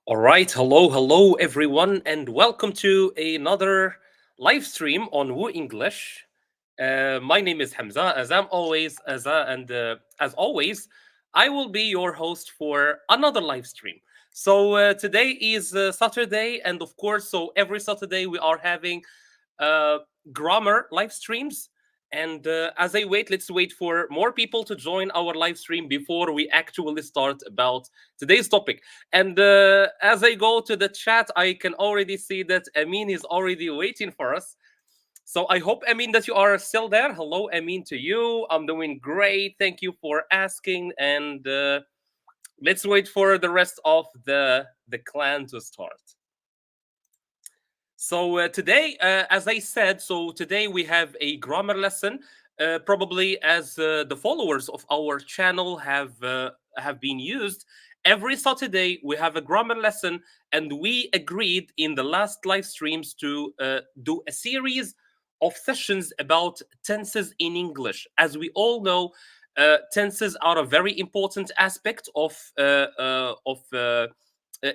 All right, hello everyone, and welcome to another live stream on WooEnglish. My name is Hamza. As always, I will be your host for another live stream. Today is Saturday, and of course, so every Saturday we are having uh, grammar live streams. And as I wait, let's wait for more people to join our live stream before we actually start about today's topic. And as I go to the chat, I can already see that Amin is already waiting for us. So I hope, Amin, that you are still there. Hello, Amin, to you. I'm doing great. Thank you for asking. And let's wait for the rest of the clan to start. As I said, so today we have a grammar lesson. Probably as the followers of our channel have been used. Every Saturday we have a grammar lesson, and we agreed in the last live streams to do a series of sessions about tenses in English. As we all know, tenses are a very important aspect of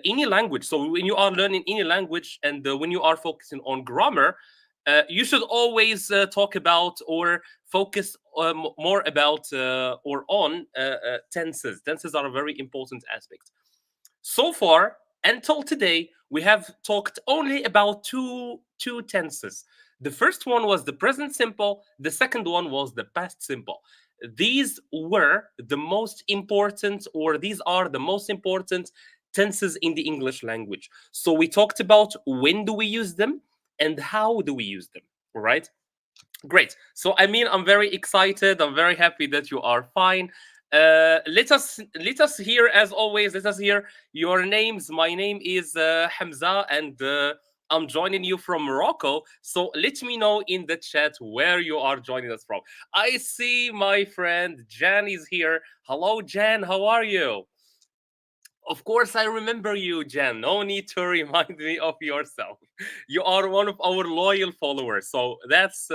any language. So when you are learning any language and when you are focusing on grammar, you should always talk about or focus more about or on tenses. Tenses are a very important aspect. So far, until today, we have talked only about two tenses. The first one was the present simple. The second one was the past simple. These were the most important, or these are the most important tenses in the English language. So we talked about when do we use them and how do we use them. All right. Great. So I mean, I'm very excited. I'm very happy that you are fine. Let us hear, as always. Let us hear your names. My name is Hamza, and I'm joining you from Morocco. So let me know in the chat where you are joining us from. I see my friend Jan is here. Hello, Jan. How are you? Of course, I remember you, Jan. No need to remind me of yourself. You are one of our loyal followers. So that's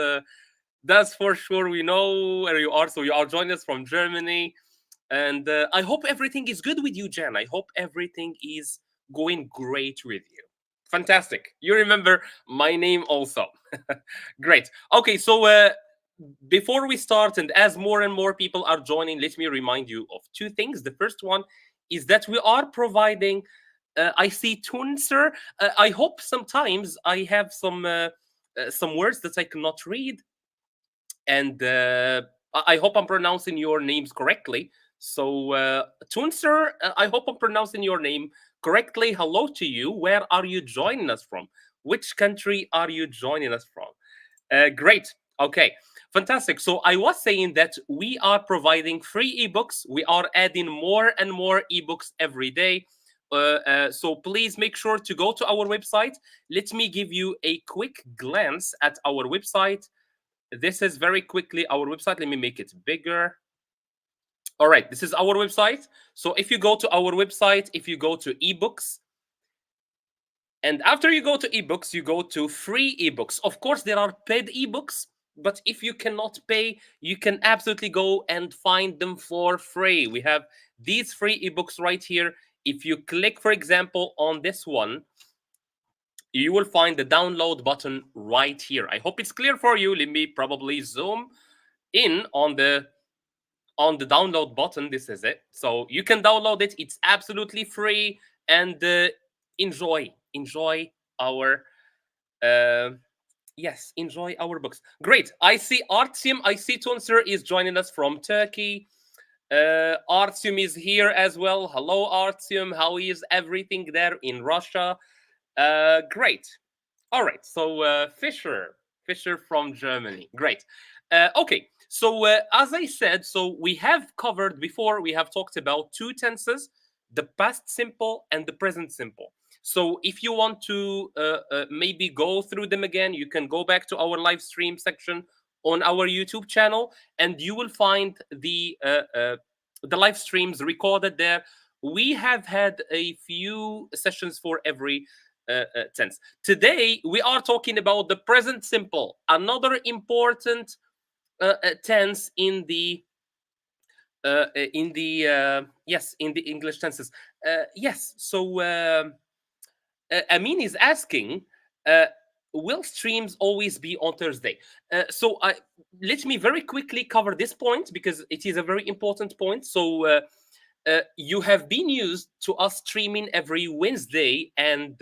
for sure. We know where you are. So you are joining us from Germany. And I hope everything is good with you, Jan. I hope everything is going great with you. Fantastic. You remember my name also. Great. Okay, so before we start, and as more and more people are joining, let me remind you of two things. The first one is that we are providing. I see Tunser. I hope sometimes I have some words that I cannot read, and I hope I'm pronouncing your names correctly. So, Tunser, I hope I'm pronouncing your name correctly. Hello to you. Where are you joining us from? Which country are you joining us from? Great. Okay. Fantastic. So I was saying that we are providing free ebooks. We are adding more and more ebooks every day. So please make sure to go to our website. Let me give you a quick glance at our website. This is very quickly our website. Let me make it bigger. All right, this is our website. So if you go to our website, if you go to ebooks, and after you go to ebooks, you go to free ebooks. Of course, there are paid ebooks, but if you cannot pay, you can absolutely go and find them for free. We have these free ebooks right here. If you click, for example, on this one, you will find the download button right here. I hope it's clear for you. Let me probably zoom in on the download button. This is it. So you can download it. It's absolutely free, and enjoy our yes, enjoy our books. Great. I see Artyom. I see Tunser is joining us from Turkey. Artyom is here as well. Hello, Artyom. How is everything there in Russia? Great. All right. So Fisher from Germany. Great. Okay. So as I said, so we have covered before. We have talked about two tenses: the past simple and the present simple. So if you want to maybe go through them again, you can go back to our live stream section on our YouTube channel, and you will find the live streams recorded there. We have had a few sessions for every tense. Today we are talking about the present simple, another important tense in the yes, in the English tenses. Yes. So Amin is asking, uh, will streams always be on Thursday? Let me very quickly cover this point because it is a very important point. You have been used to us streaming every Wednesday and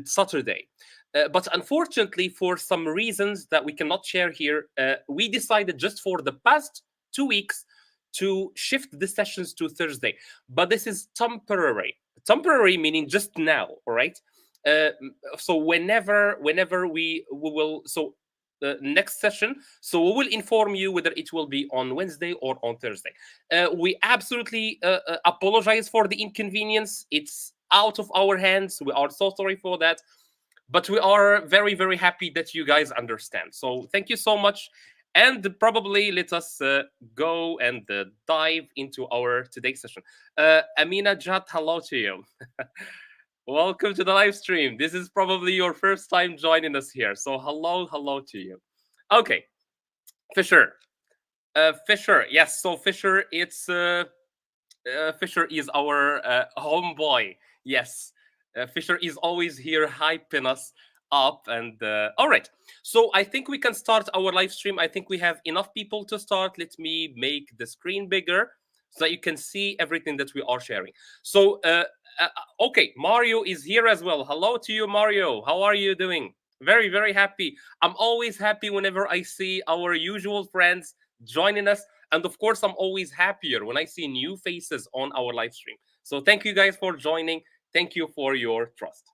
Saturday. But unfortunately, for some reasons that we cannot share here, we decided just for the past 2 weeks to shift the sessions to Thursday. But this is temporary. Temporary meaning just now, all right? Uh, so whenever we will so the next session, so we will inform you whether it will be on Wednesday or on Thursday. We absolutely apologize for the inconvenience. It's out of our hands. We are so sorry for that, but we are very very happy that you guys understand. So thank you so much, and probably let us go and dive into our today's session. Amina Jat, hello to you. Welcome to the live stream. This is probably your first time joining us here, so hello to you. Okay, Fisher. Fisher, yes. So Fisher, Fisher is our homeboy. Yes, Fisher is always here hyping us up. And all right, so I think we can start our live stream. I think we have enough people to start. Let me make the screen bigger so that you can see everything that we are sharing. Okay, Mario is here as well. Hello to you, Mario. How are you doing? Very, very happy. I'm always happy whenever I see our usual friends joining us. And of course, I'm always happier when I see new faces on our live stream. So thank you guys for joining. Thank you for your trust.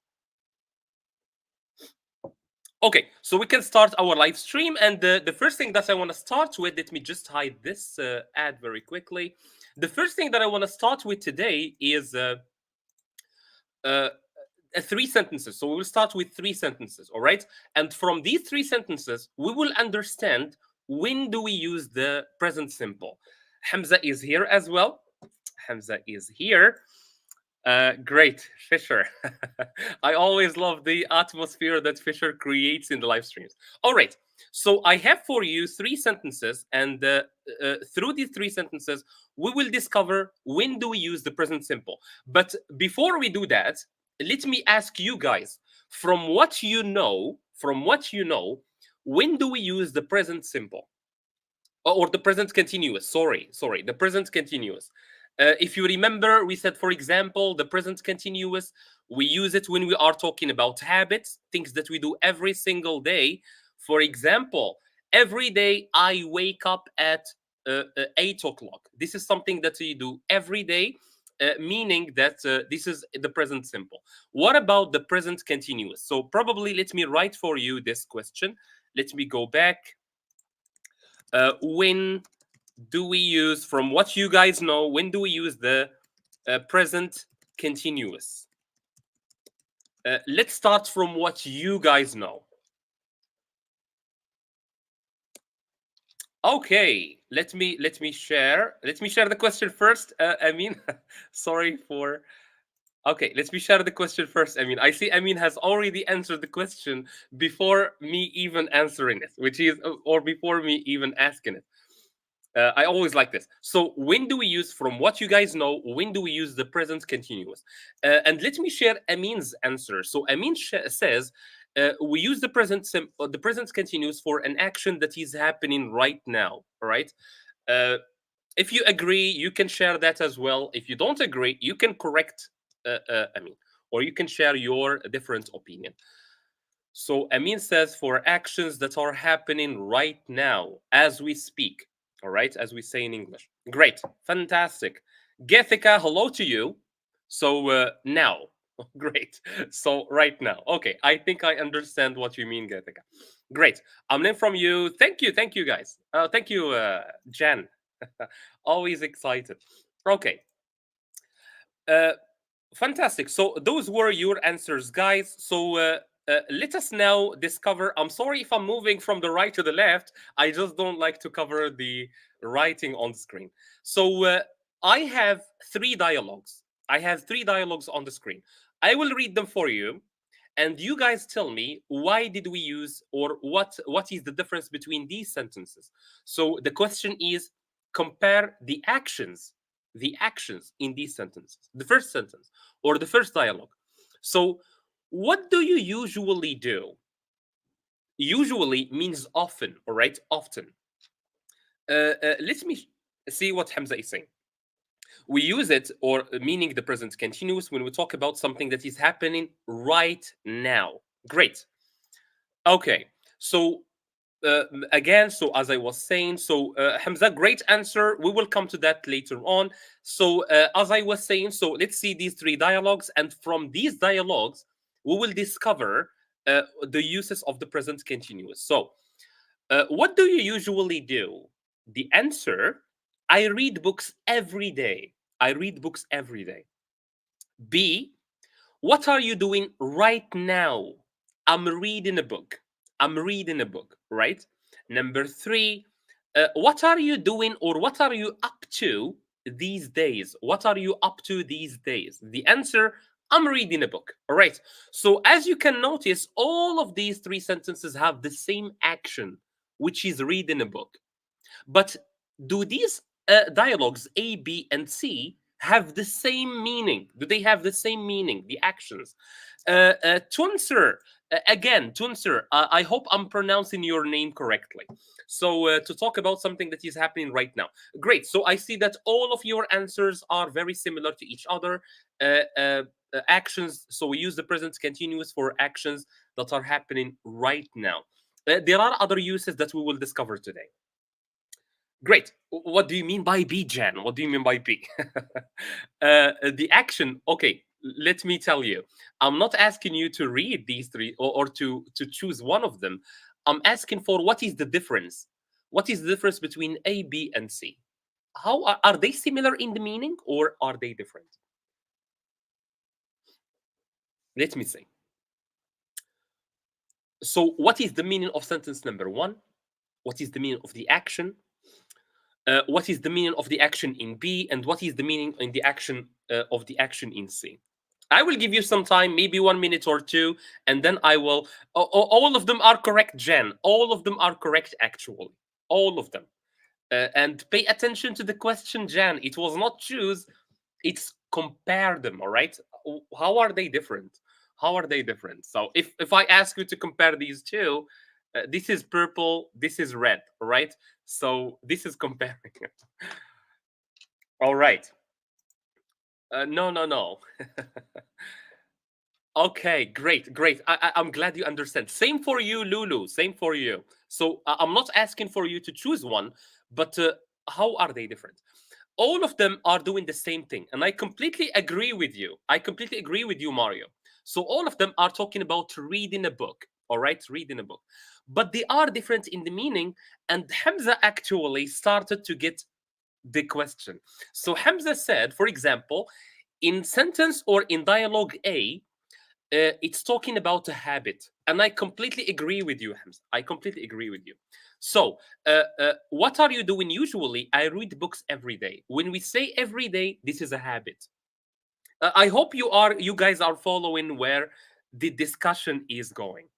Okay, so we can start our live stream. And the first thing that I want to start with, let me just hide this ad very quickly. The first thing that I want to start with today is three sentences. So we will start with three sentences, all right? And from these three sentences, we will understand when do we use the present simple. Hamza is here as well. Hamza is here. Great, Fisher. I always love the atmosphere that Fisher creates in the live streams. All right, so I have for you three sentences, and through these three sentences, we will discover when do we use the present simple. But before we do that, let me ask you guys, from what you know, when do we use the present simple? Or the present continuous? Sorry, the present continuous. If you remember, we said, for example, the present continuous, we use it when we are talking about habits, things that we do every single day. For example, every day I wake up at 8 o'clock. This is something that you do every day, meaning that this is the present simple. What about the present continuous? So probably let me write for you this question. Let me go back. When do we use, from what you guys know, when do we use the present continuous? Let's start from what you guys know. Okay, let me share the question first. I mean, sorry for. Okay, let me share the question first. I mean, I see Amin has already answered the question before me even answering it, which is, or before me even asking it. I always like this. So when do we use, from what you guys know, when do we use the present continuous? And let me share Amin's answer. So Amin says we use the present continuous for an action that is happening right now. All right. If you agree, you can share that as well. If you don't agree, you can correct Amin, or you can share your different opinion. So Amin says for actions that are happening right now as we speak. All right, as we say in English. Great, fantastic. Gethika, hello to you. So now, great. So right now, okay. I think I understand what you mean, Gethika. Great. I'm in from you. Thank you, guys. Thank you, Jan. Always excited. Okay. Fantastic. So those were your answers, guys. So let us now discover. I'm sorry if I'm moving from the right to the left. I just don't like to cover the writing on the screen. So I have three dialogues. I have three dialogues on the screen. I will read them for you, and you guys tell me why did we use, or what is the difference between these sentences. So the question is, compare the actions in these sentences. The first sentence or the first dialogue. So, what do you usually do? Usually means often, all right? Often. Let me see what Hamza is saying. We use it, or meaning the present continuous, when we talk about something that is happening right now. Great. Okay. So again, so as I was saying, so Hamza, great answer. We will come to that later on. So as I was saying, so let's see these three dialogues, and from these dialogues, we will discover the uses of the present continuous. So, what do you usually do? The answer: I read books every day. I read books every day. B: what are you doing right now? I'm reading a book. I'm reading a book, right? Number three, what are you doing, or what are you up to these days? What are you up to these days? The answer: I'm reading a book. All right. So, as you can notice, all of these three sentences have the same action, which is reading a book. But do these dialogues A, B, and C have the same meaning? Do they have the same meaning? The actions. Tunser, again, Tunser. I hope I'm pronouncing your name correctly. So to talk about something that is happening right now. Great. So I see that all of your answers are very similar to each other. Actions. So we use the present continuous for actions that are happening right now. There are other uses that we will discover today. Great. What do you mean by B, Jan? What do you mean by B? The action. Okay, let me tell you. I'm not asking you to read these three, or to choose one of them. I'm asking for what is the difference. What is the difference between A, B, and C? How are they similar in the meaning, or are they different? Let me see. So, what is the meaning of sentence number one? What is the meaning of the action? What is the meaning of the action in B, and what is the meaning in the action of the action in C? I will give you some time, maybe 1 minute or two, and then I will. All of them are correct, Jen. All of them are correct, actually. All of them. And pay attention to the question, Jan. It was not choose, it's compare them, all right? How are they different? How are they different? So if I ask you to compare these two, this is purple, this is red, all right? So this is comparing. All right. No, no, no. Okay, great, great. I'm glad you understand. Same for you, Lulu. Same for you. So I'm not asking for you to choose one, but how are they different? All of them are doing the same thing, and I completely agree with you. I completely agree with you, Mario. So all of them are talking about reading a book. All right, reading a book, but they are different in the meaning. And Hamza actually started to get the question. So Hamza said, for example, in sentence or in dialogue A, it's talking about a habit, and I completely agree with you, Hamza. I completely agree with you. So what are you doing usually? I read books every day. When we say every day, this is a habit. I hope you guys are following where the discussion is going.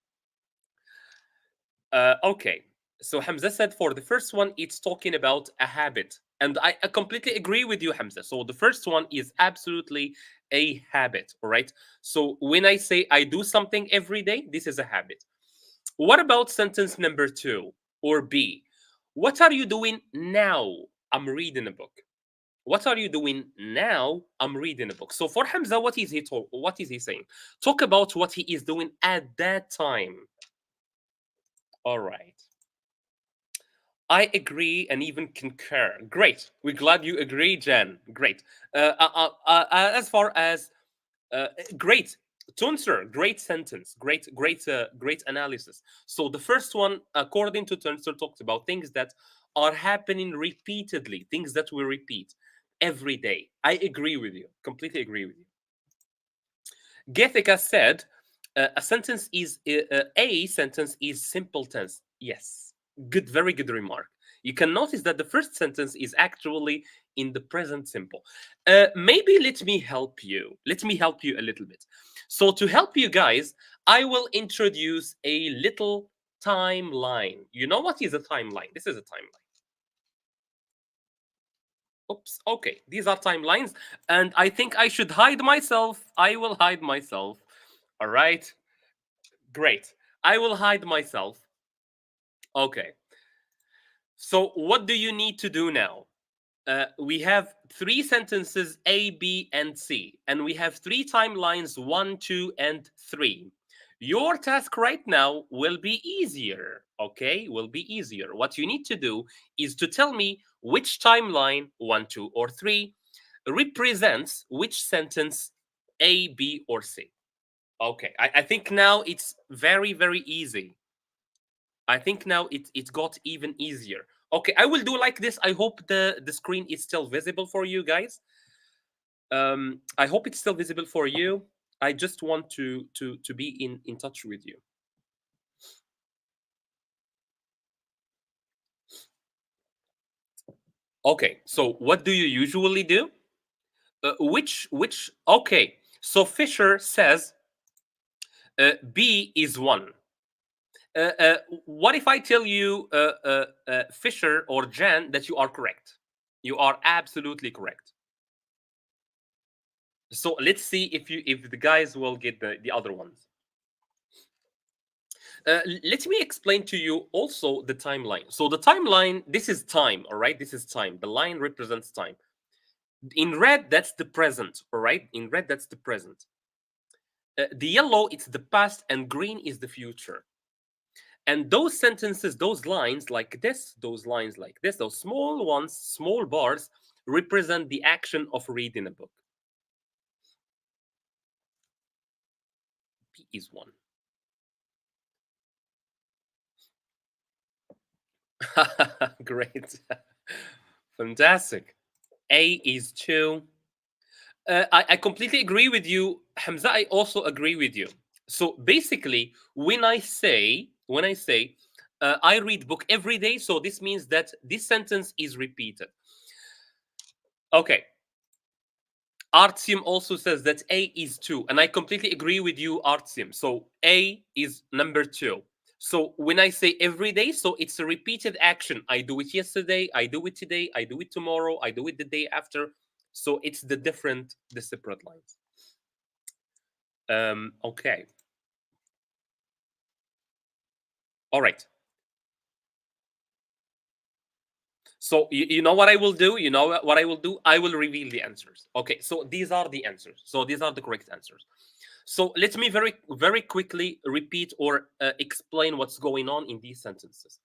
Okay. So Hamza said for the first one, it's talking about a habit. And I completely agree with you, Hamza. So the first one is absolutely a habit. All right. So when I say I do something every day, this is a habit. What about sentence number two, or B? What are you doing now? I'm reading a book. What are you doing now? I'm reading a book. So for Hamza, what is he saying? Talk about what he is doing at that time. All right. I agree and even concur. Great. We're glad you agree, Jen. Great. As far as uh, great, Tunser, great sentence, great analysis. So the first one, according to Tunser, talks about things that are happening repeatedly, things that we repeat every day. I agree with you. Completely agree with you. Gethika said, a sentence is simple tense. Yes, good, very good remark. You can notice that the first sentence is actually in the present simple. Maybe let me help you. Let me help you a little bit. So to help you guys, I will introduce a little timeline. You know what is a timeline? This is a timeline. Oops. Okay, these are timelines, and I think I should hide myself. I will hide myself. All right. Great. I will hide myself. Okay. So, what do you need to do now? We have three sentences A, B, and C, and we have three timelines 1, 2, and 3. Your task right now will be easier, okay? Will be easier. What you need to do is to tell me which timeline, 1, 2, or 3, represents which sentence, A, B, or C. Okay, I think now it's very, very easy. I think now it got even easier. Okay, I will do like this. I hope the screen is still visible for you guys. I hope it's still visible for you. I just want to be in touch with you. Okay, so what do you usually do? Which? Okay, so Fisher says B is one. What if I tell you, Fisher or Jan, that you are correct? You are absolutely correct. So let's see if the guys will get the other ones. Let me explain to you also the timeline. So the timeline, this is time, all right? This is time. The line represents time. In red, that's the present, all right? In red, that's the present. The yellow, it's the past, and green is the future. And those sentences, those lines like this, those lines like this, those small ones, small bars, represent the action of reading a book. P is one. Great. Fantastic. A is two. I completely agree with you, Hamza. I also agree with you. So basically, when I say I read book every day, so this means that this sentence is repeated. Okay. Artyom also says that A is two, and I completely agree with you, Artyom. So A is number two. So when I say every day, so it's a repeated action. I do it yesterday, I do it today, I do it tomorrow, I do it the day after. So it's the separate lines. Okay. All right. So you know what I will do? You know what I will do? I will reveal the answers. Okay, so these are the answers. So these are the correct answers. So let me very, very quickly repeat or explain what's going on in these sentences.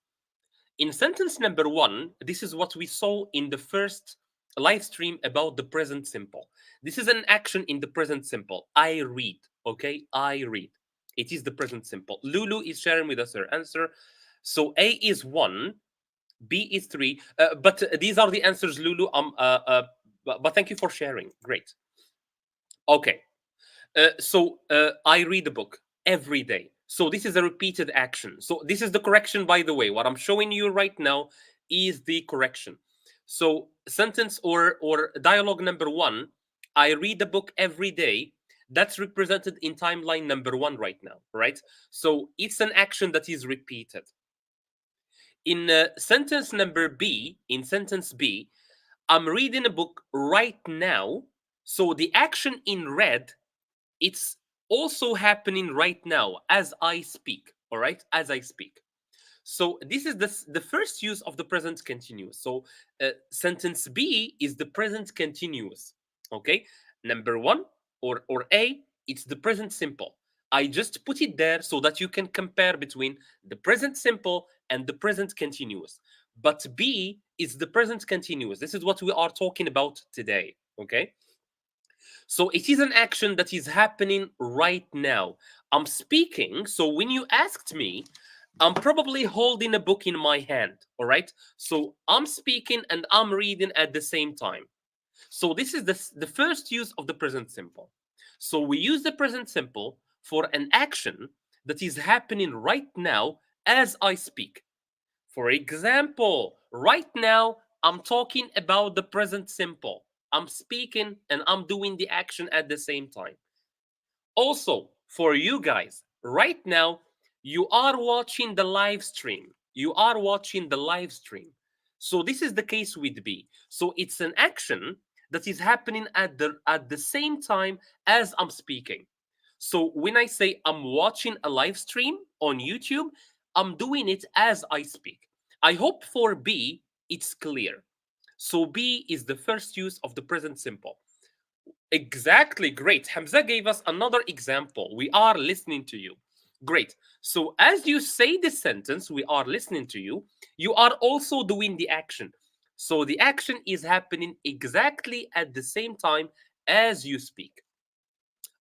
In sentence number one, this is what we saw in the first live stream about the present simple. This is an action in the present simple. I read. Okay, I read. It is the present simple. Lulu is sharing with us her answer. So A is one, B is three. But these are the answers, Lulu. But thank you for sharing. Great. Okay. So I read a book every day. So this is a repeated action. So this is the correction, by the way. What I'm showing you right now is the correction. So sentence or dialogue number one, I read a book every day. That's represented in timeline number one right now, right? So it's an action that is repeated. In sentence number B, in sentence B, I'm reading a book right now. So the action in red, it's also happening right now as I speak. All right, as I speak. So this is the first use of the present continuous. So sentence B is the present continuous. Okay, number one or A, it's the present simple. I just put it there so that you can compare between the present simple and the present continuous. But B is the present continuous. This is what we are talking about today. Okay. So it is an action that is happening right now. I'm speaking. So when you asked me, I'm probably holding a book in my hand. All right. So I'm speaking and I'm reading at the same time. So this is the first use of the present simple. So we use the present simple for an action that is happening right now as I speak. For example, right now, I'm talking about the present simple. I'm speaking and I'm doing the action at the same time. Also, for you guys, right now, you are watching the live stream. You are watching the live stream. So this is the case with B. So it's an action that is happening at the same time as I'm speaking. So when I say I'm watching a live stream on YouTube, I'm doing it as I speak. I hope for B it's clear. So B is the first use of the present simple. Exactly, great. Hamza gave us another example. We are listening to you. Great. So as you say this sentence, we are listening to you, you are also doing the action. So the action is happening exactly at the same time as you speak.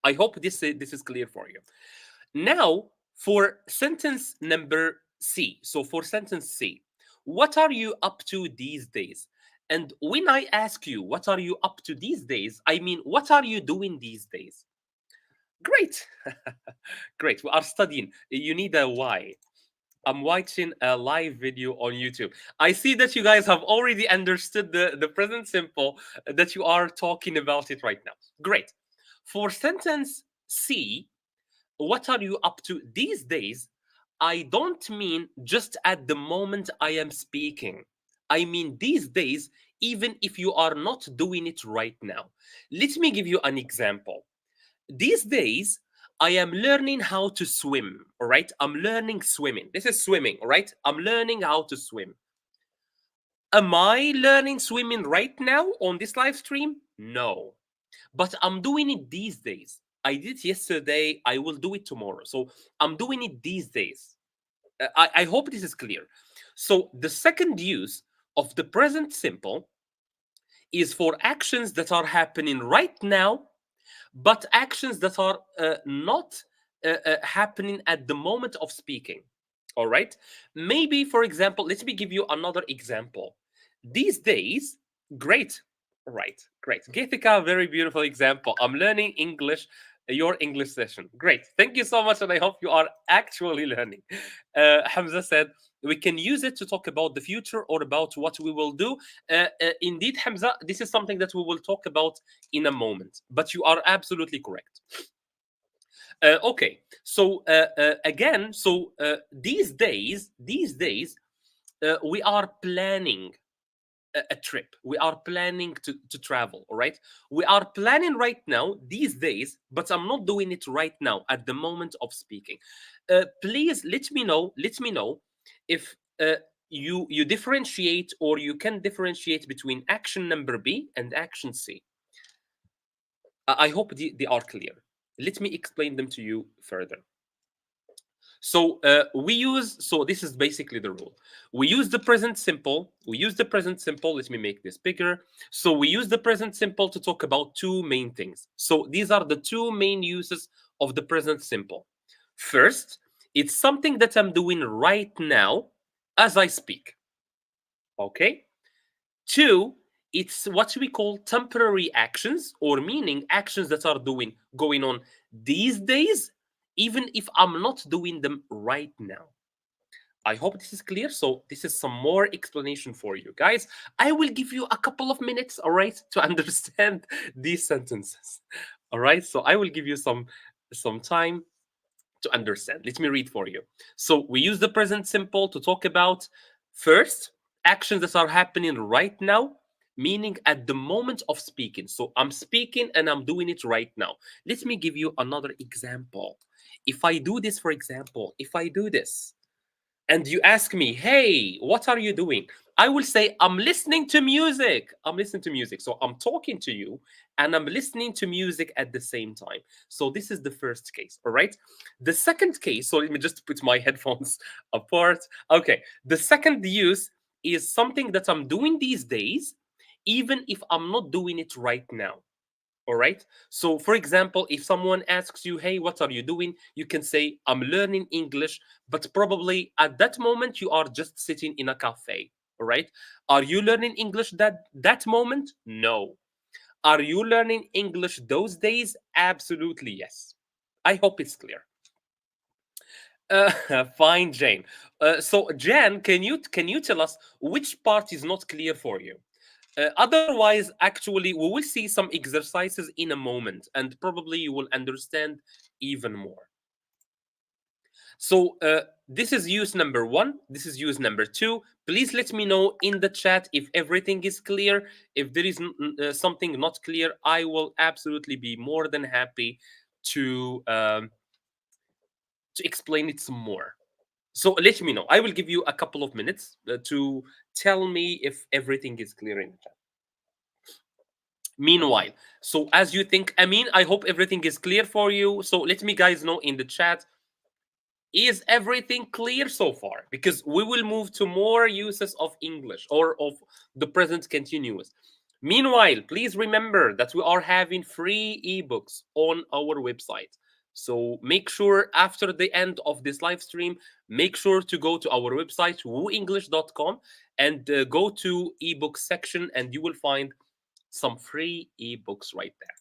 I hope this is clear for you. Now, for sentence number C. So for sentence C, what are you up to these days? And when I ask you, what are you up to these days? I mean, what are you doing these days? Great. Great. We are studying. You need a why. I'm watching a live video on YouTube. I see that you guys have already understood the present simple that you are talking about it right now. Great. For sentence C, what are you up to these days? I don't mean just at the moment I am speaking. I mean these days, even if you are not doing it right now. Let me give you an example. These days, I am learning how to swim. All right. I'm learning swimming. This is swimming. All right. I'm learning how to swim. Am I learning swimming right now on this live stream? No. But I'm doing it these days. I did it yesterday. I will do it tomorrow. So I'm doing it these days. I hope this is clear. So the second use of the present simple is for actions that are happening right now, but actions that are not happening at the moment of speaking. All right. Maybe, for example, let me give you another example. These days, great. Right, great. Geethika, very beautiful example. I'm learning English, your English session. Great. Thank you so much, and I hope you are actually learning. Hamza said, we can use it to talk about the future or about what we will do. Indeed, Hamza, this is something that we will talk about in a moment, but you are absolutely correct. Okay, so again, so these days, we are planning a trip. We are planning to travel, all right? We are planning right now, these days, but I'm not doing it right now at the moment of speaking. Please let me know if you differentiate or you can differentiate between action number B and action C. I hope they are clear. Let me explain them to you further. So so this is basically the rule. We use the present simple. We use the present simple. Let me make this bigger. So we use the present simple to talk about two main things. So these are the two main uses of the present simple. First, it's something that I'm doing right now as I speak. Okay. Two, it's what we call temporary actions, or meaning actions that are going on these days, even if I'm not doing them right now. I hope this is clear. So this is some more explanation for you guys. I will give you a couple of minutes, all right, to understand these sentences. All right. So I will give you some time to understand. Let me read for you. So we use the present simple to talk about first actions that are happening right now, meaning at the moment of speaking. So I'm speaking and I'm doing it right now. Let me give you another example. If I do this, for example, if I do this, and you ask me, hey, what are you doing? I will say, I'm listening to music. I'm listening to music. So I'm talking to you and I'm listening to music at the same time. So this is the first case. All right. The second case, so let me just put my headphones apart. Okay. The second use is something that I'm doing these days, even if I'm not doing it right now. All right. So, for example, if someone asks you, hey, what are you doing? You can say, I'm learning English, but probably at that moment you are just sitting in a cafe. All right. Are you learning English that moment? No. Are you learning English those days? Absolutely yes. I hope it's clear. Fine, Jane. So, Jan, can you tell us which part is not clear for you? Otherwise, actually, we will see some exercises in a moment, and probably you will understand even more. So, this is use number one. This is use number two. Please let me know in the chat if everything is clear. If there is something not clear, I will absolutely be more than happy to um, to explain it some more. So let me know. I will give you a couple of minutes to tell me if everything is clear in the chat. Meanwhile, so as you think, I mean, I hope everything is clear for you. So let me guys know in the chat, is everything clear so far? Because we will move to more uses of English or of the present continuous. Meanwhile, please remember that we are having free ebooks on our website. So make sure after the end of this live stream, make sure to go to our website, wooenglish.com, and go to ebook section, and you will find some free ebooks right there.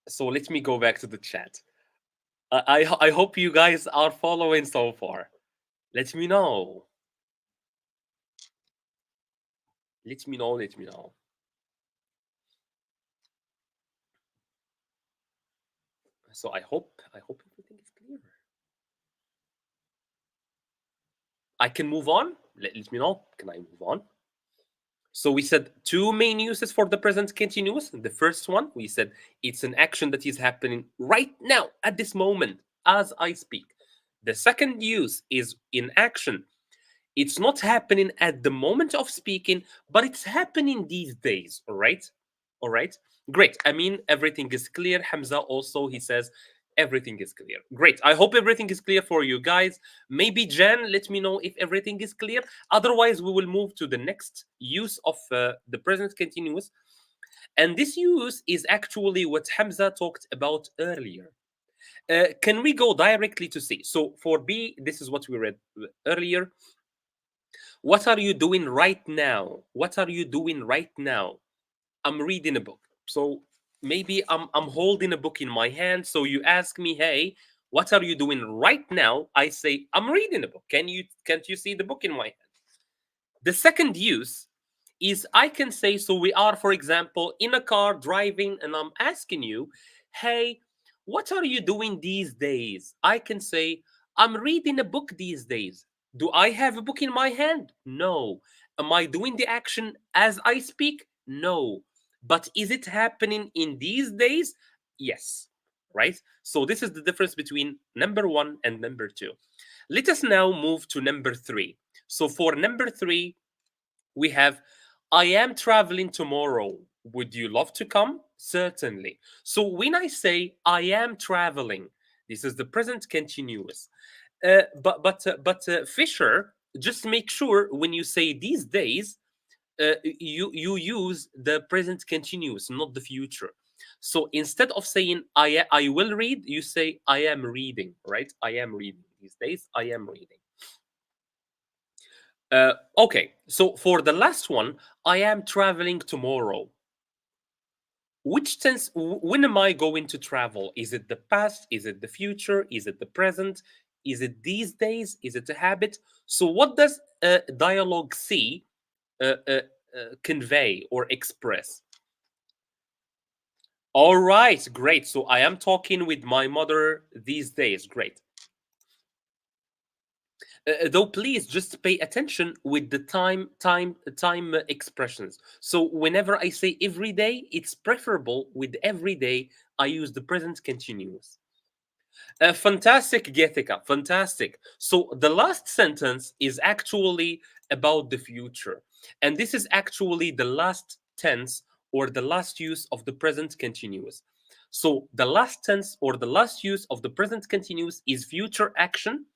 So let me go back to the chat. I hope you guys are following so far. Let me know. Let me know. Let me know. So I hope everything is clear. I can move on. Let me know. Can I move on? So we said two main uses for the present continuous. The first one, we said it's an action that is happening right now at this moment as I speak. The second use is in action. It's not happening at the moment of speaking, but it's happening these days. All right. All right. Great. I mean, everything is clear. Hamza also, he says, everything is clear. Great. I hope everything is clear for you guys. Maybe Jen, let me know if everything is clear. Otherwise, we will move to the next use of the present continuous. And this use is actually what Hamza talked about earlier. Can we go directly to C? So for B, this is what we read earlier. What are you doing right now? What are you doing right now? I'm reading a book. So maybe I'm holding a book in my hand. So you ask me, hey, what are you doing right now? I say, I'm reading a book. Can't you see the book in my hand? The second use is I can say, so we are, for example, in a car driving, and I'm asking you, hey, what are you doing these days? I can say, I'm reading a book these days. Do I have a book in my hand? No. Am I doing the action as I speak? No. But is it happening in these days? Yes. Right? So this is the difference between number one and number two. Let us now move to number three. So for number three, we have, I am traveling tomorrow. Would you love to come? Certainly. So when I say I am traveling, this is the present continuous. But Fisher, just make sure when you say these days, you use the present continuous, not the future. So instead of saying I will read, you say I am reading, right? I am reading these days. I am reading. Okay, so for the last one, I am traveling tomorrow. Which tense, when am I going to travel? Is it the past? Is it the future? Is it the present? Is it these days? Is it a habit? So, what does dialogue C convey or express? All right, great. So, I am talking with my mother these days. Great. Though please just pay attention with the time expressions. So whenever I say every day, it's preferable with every day I use the present continuous. Fantastic, Getika, fantastic. So the last sentence is actually about the future, and this is actually the last tense or the last use of the present continuous. So the last tense or the last use of the present continuous is future action,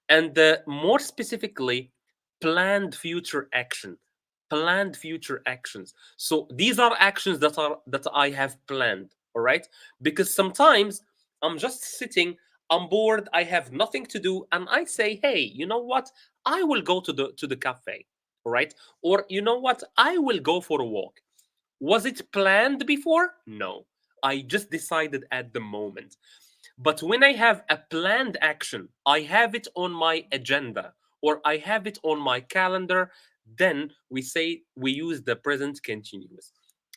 and more specifically, planned future action. Planned future actions. So these are actions that I have planned. All right, because sometimes I'm just sitting, I'm bored, I have nothing to do, and I say, hey, you know what, I will go to the cafe. All right, or you know what, I will go for a walk. Was it planned before? No, I just decided at the moment. But when I have a planned action, I have it on my agenda or I have it on my calendar, then we say we use the present continuous.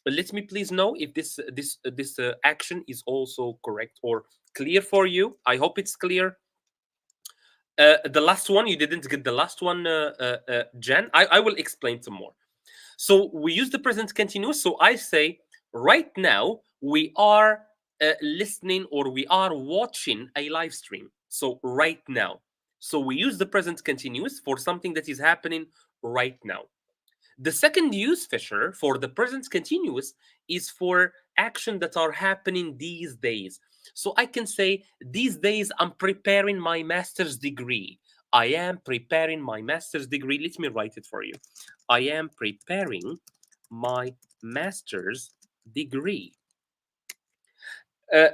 Let me please know if this action is also correct or clear for you. I hope it's clear. The last one, you didn't get the last one, Jen. I will explain some more. So we use the present continuous. So I say, right now, we are listening or we are watching a live stream. So right now. So we use the present continuous for something that is happening right now. The second use, Fisher, for the present continuous is for action that are happening these days. So I can say, these days I'm preparing my master's degree. I am preparing my master's degree. Let me write it for you. I am preparing my master's degree. Uh,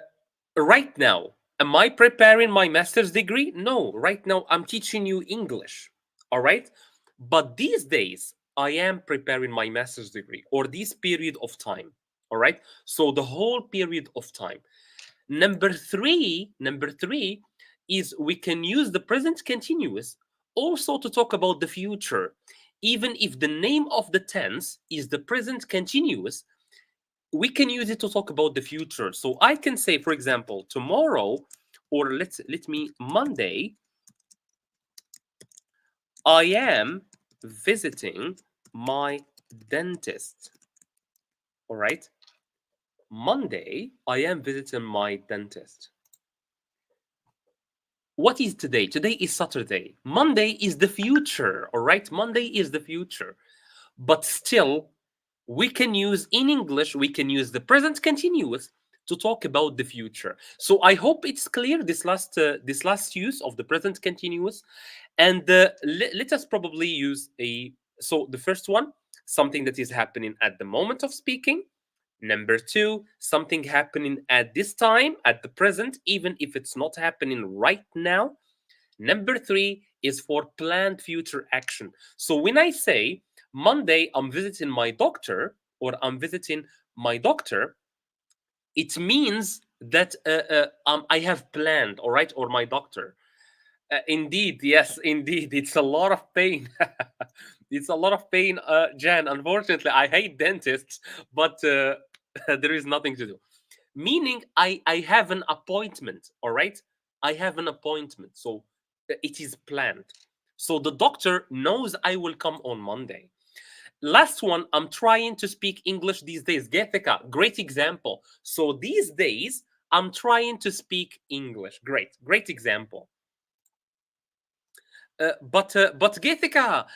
right now, am I preparing my master's degree? No, right now I'm teaching you English. All right. But these days, I am preparing my master's degree or this period of time. All right. So the whole period of time. Number three is we can use the present continuous also to talk about the future. Even if the name of the tense is the present continuous, we can use it to talk about the future. So I can say, for example, tomorrow, or let me Monday, I am visiting my dentist. All right. Monday, I am visiting my dentist. What is today? Today is Saturday. Monday is the future. All right. Monday is the future. But still, we can use in English, we can use the present continuous to talk about the future. So I hope it's clear this last use of the present continuous, and let us probably use a. So the first one, something that is happening at the moment of speaking. Number two, something happening at this time, at the present, even if it's not happening right now. Number three is for planned future action. So when I say Monday, I'm visiting my doctor or I'm visiting my doctor, it means that I have planned, all right, or my doctor. Indeed, yes, indeed. It's a lot of pain. It's a lot of pain, Jan. Unfortunately, I hate dentists, but there is nothing to do. Meaning, I have an appointment, all right? I have an appointment. So it is planned. So the doctor knows I will come on Monday. Last one, I'm trying to speak English these days. Getika, great example. So these days, I'm trying to speak English. Great example. But Getika,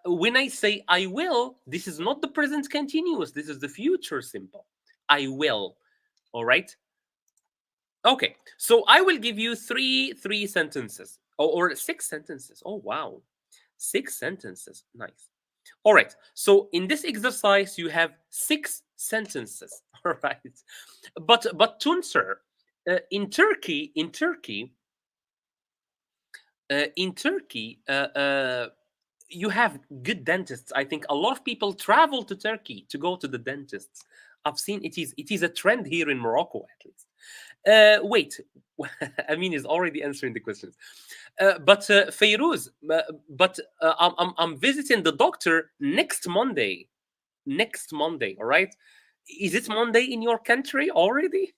when I say I will, this is not the present continuous. This is the future simple. I will. All right. Okay. So I will give you three sentences or six sentences. Oh wow, six sentences. Nice. All right. So in this exercise, you have six sentences. All right. But Tuncer, in Turkey, you have good dentists. I think a lot of people travel to Turkey to go to the dentists. I've seen it is a trend here in Morocco at least. Wait, Amin is already answering the questions. But Feiruz, I'm visiting the doctor next Monday. Next Monday, all right? Is it Monday in your country already?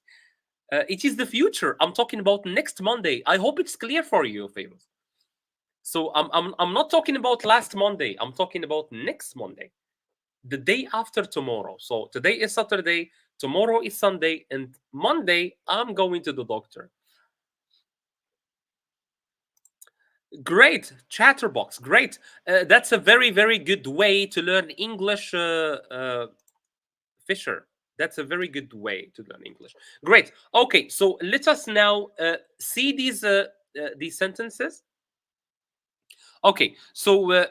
It is the future. I'm talking about next Monday. I hope it's clear for you, Feiruz. So I'm not talking about last Monday. I'm talking about next Monday, the day after tomorrow. So today is Saturday, tomorrow is Sunday, and Monday I'm going to the doctor. Great, Chatterbox. Great. That's a very good way to learn English, Fisher. That's a very good way to learn English. Great. Okay, so let us now see these sentences. Okay, so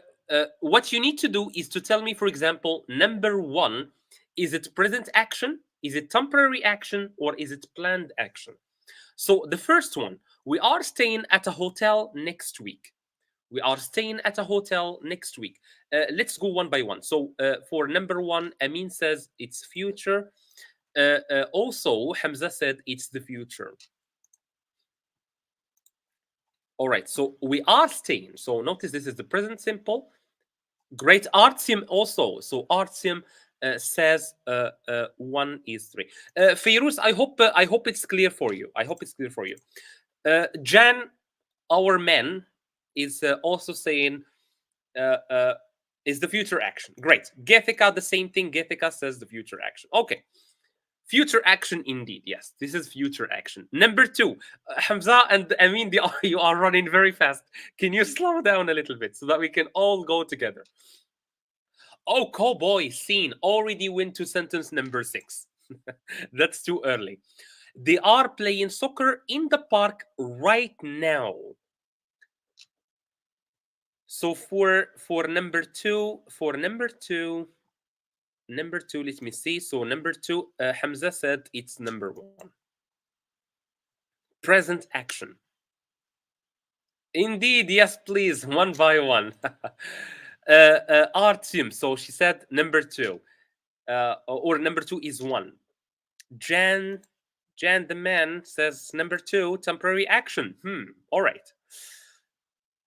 what you need to do is to tell me, for example, number one, is it present action? Is it temporary action? Or is it planned action? So the first one, we are staying at a hotel next week. We are staying at a hotel next week. Let's go one by one. So for number one, Amin says it's future. Also, Hamza said it's the future. All right, so we are staying. So notice this is the present simple. Great. Artyom also. So Artyom says one is three. Feiruz, I hope it's clear for you. I hope it's clear for you. Jan, our man, is also saying is the future action. Great. Getika, the same thing. Getika says the future action. Okay. Future action indeed. Yes, this is future action. Number two, Hamza and Amin, you are running very fast. Can you slow down a little bit so that we can all go together? Oh, cowboy scene already went to sentence number six. That's too early. They are playing soccer in the park right now. So for number two, let me see. So number two, Hamza said it's number one. Present action. Indeed, yes, please, one by one. Artyom, so she said number two, or number two is one. Jan, Jan the man says number two, temporary action. All right.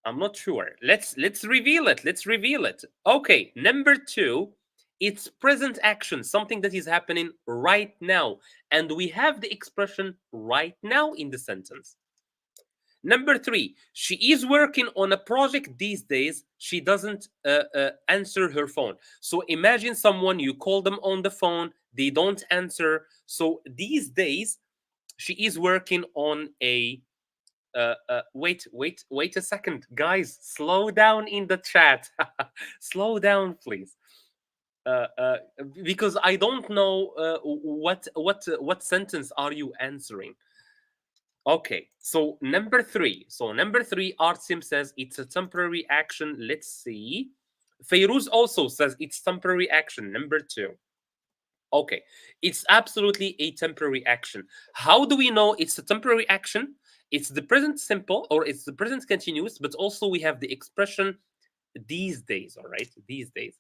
I'm not sure. Let's reveal it. Let's reveal it. Okay, number two, it's present action, something that is happening right now, and we have the expression right now in the sentence. Number three, she is working on a project these days. She doesn't answer her phone. So imagine someone, you call them on the phone, they don't answer. So these days, she is working on a. Wait a second, guys. Slow down in the chat. Slow down, please. Uh, uh, because I don't know what sentence are you answering. Okay, so number three. So number three, Arsim says it's a temporary action. Let's see. Feiruz also says it's temporary action. Number two. Okay, it's absolutely a temporary action. How do we know it's a temporary action? It's the present simple or it's the present continuous, but also we have the expression these days, all right? These days.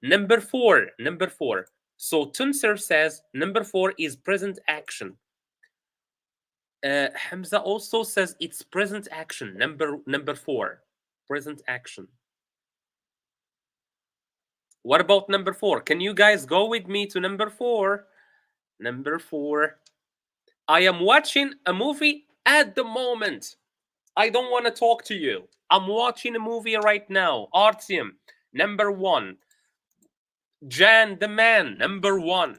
Number four. So Tunser says number four is present action. Hamza also says it's present action. Number four, present action. What about number four? Can you guys go with me to number four? Number four. I am watching a movie at the moment. I don't want to talk to you. I'm watching a movie right now. Artyom, number one. Jan the man, number one.